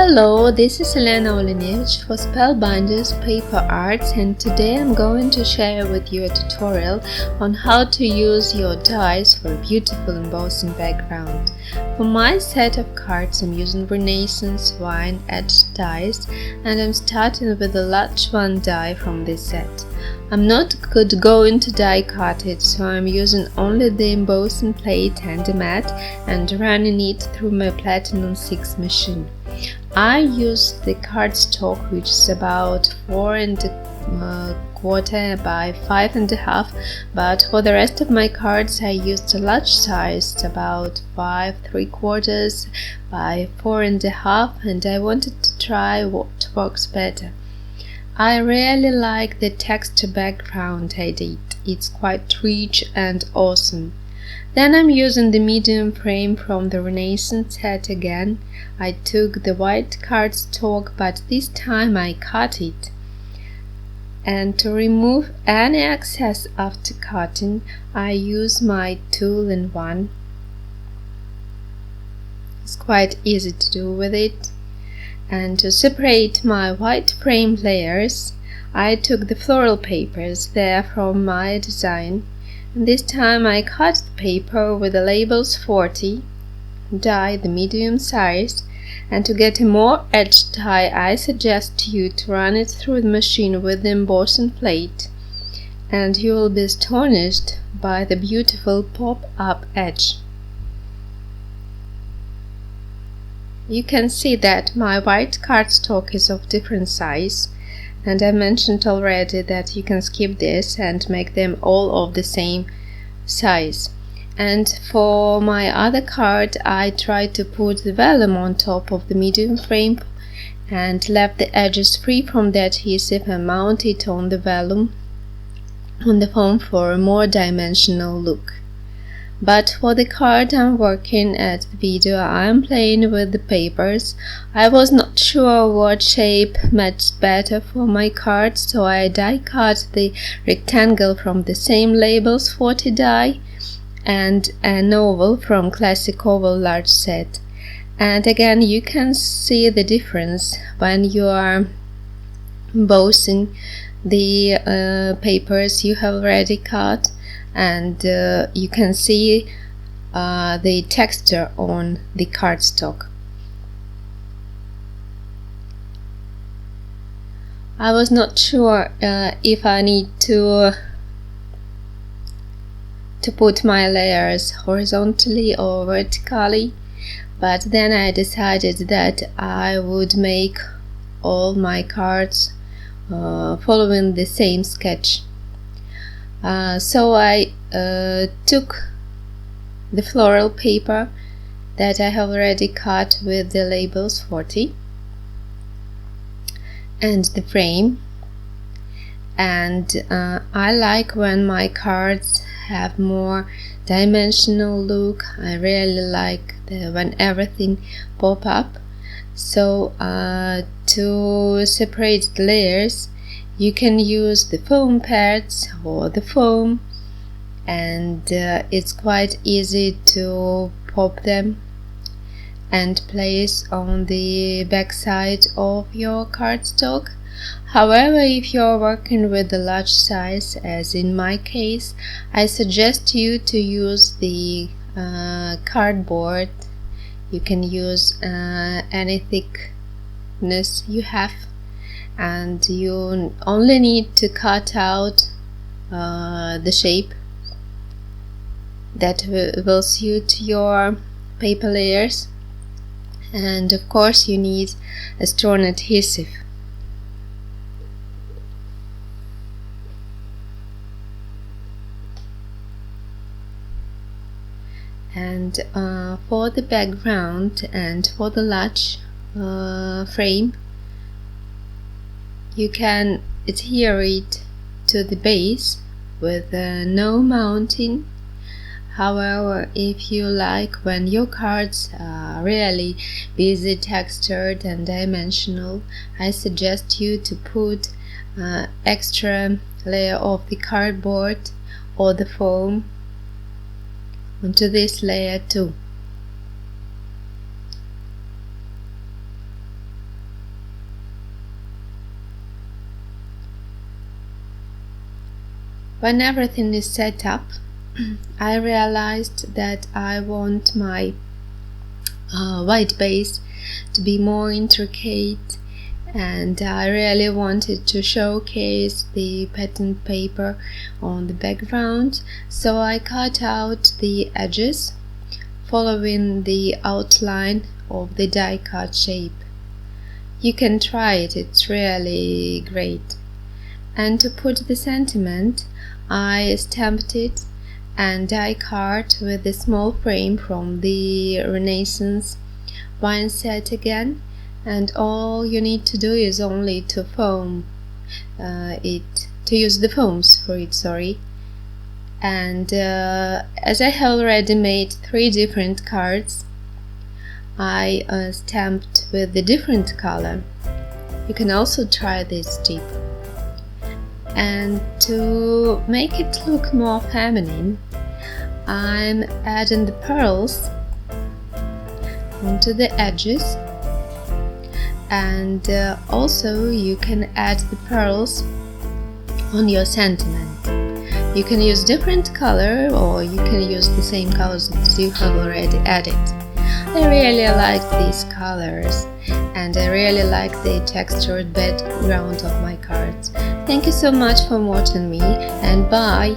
Hello, this is Elena Olenevich for Spellbinders Paper Arts, and today I'm going to share with you a tutorial on how to use your dies for a beautiful embossing background. For my set of cards I'm using Renaissance wine edged dies, and I'm starting with the large one die from this set. I'm not going to die cut it, so I'm using only the embossing plate and a mat and running it through my Platinum 6 machine. I use the cardstock, which is about 4¼ by 5½, but for the rest of my cards I used a large size, about 5¾ by 4½, and I wanted to try what works better. I really like the texture background I did. It's quite rich and awesome. Then I'm using the medium frame from the Renaissance set again. I took the white cardstock, but this time I cut it. And to remove any excess after cutting, I use my tool-in-one. It's quite easy to do with it. And to separate my white frame layers, I took the floral papers there from Maja Design. And this time I cut the paper with the labels 40, die the medium size, and to get a more edged die I suggest you to run it through the machine with the embossing plate, and you will be astonished by the beautiful pop-up edge. You can see that my white cardstock is of different size, and I mentioned already that you can skip this and make them all of the same size. And for my other card I tried to put the vellum on top of the medium frame and left the edges free from the adhesive and mount it on the vellum on the foam for a more dimensional look. But for the card I'm working at the video, I'm playing with the papers. I was not sure what shape matched better for my card, so I die cut the rectangle from the same labels 40 die and an oval from Classic Oval large set. And again, you can see the difference when you are embossing the papers you have already cut, and you can see the texture on the cardstock. I was not sure if I need to put my layers horizontally or vertically, but then I decided that I would make all my cards following the same sketch. So I took the floral paper that I have already cut with the labels 40 and the frame, and I like when my cards have more dimensional look. I really like when everything pop up. So to separate the layers, you can use the foam pads or the foam, and it's quite easy to pop them and place on the back side of your cardstock. However, if you're working with a large size, as in my case, I suggest you to use the cardboard. You can use any thickness you have, and you only need to cut out the shape that will suit your paper layers, and of course you need a strong adhesive. And for the background and for the large frame, you can adhere it to the base with no mounting. However, if you like when your cards are really busy, textured and dimensional, I suggest you to put extra layer of the cardboard or the foam onto this layer too. When everything is set up, I realized that I want my white base to be more intricate, and I really wanted to showcase the pattern paper on the background, so I cut out the edges following the outline of the die cut shape. You can try it, it's really great. And to put the sentiment, I stamped it and die cut with the small frame from the Renaissance wine set again, and all you need to do is only to use the foams for it, and as I have already made 3 different cards, I stamped with the different color. You can also try this tip. And to make it look more feminine, I'm adding the pearls onto the edges, and also you can add the pearls on your sentiment. You can use different color, or you can use the same colors that you have already added. I really like these colors, and I really like the textured background of my cards. Thank you so much for watching me, and bye!